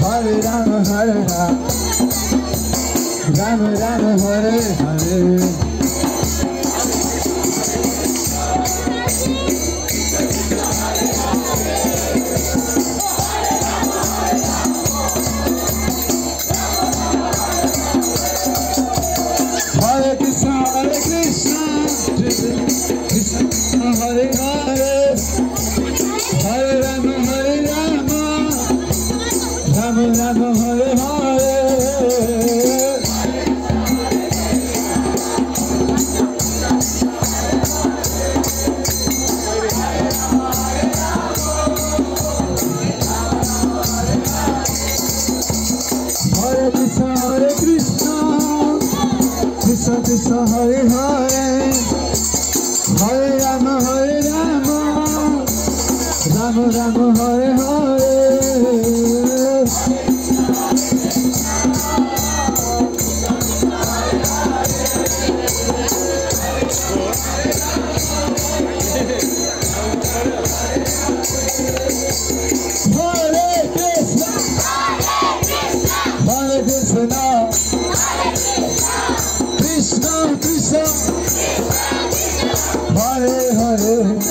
Hare Rama, Rama Rama, Hare Hare. Hare Krishna, Krishna Krishna, Hare Hare, Hare Rama, Rama Rama, Hare Hare. Hare Krishna, Krishna Krishna, Hare Hare, Hare Rama, Rama Rama, Hare Hare. Hare Krishna, Krishna Krishna, Hare Hare.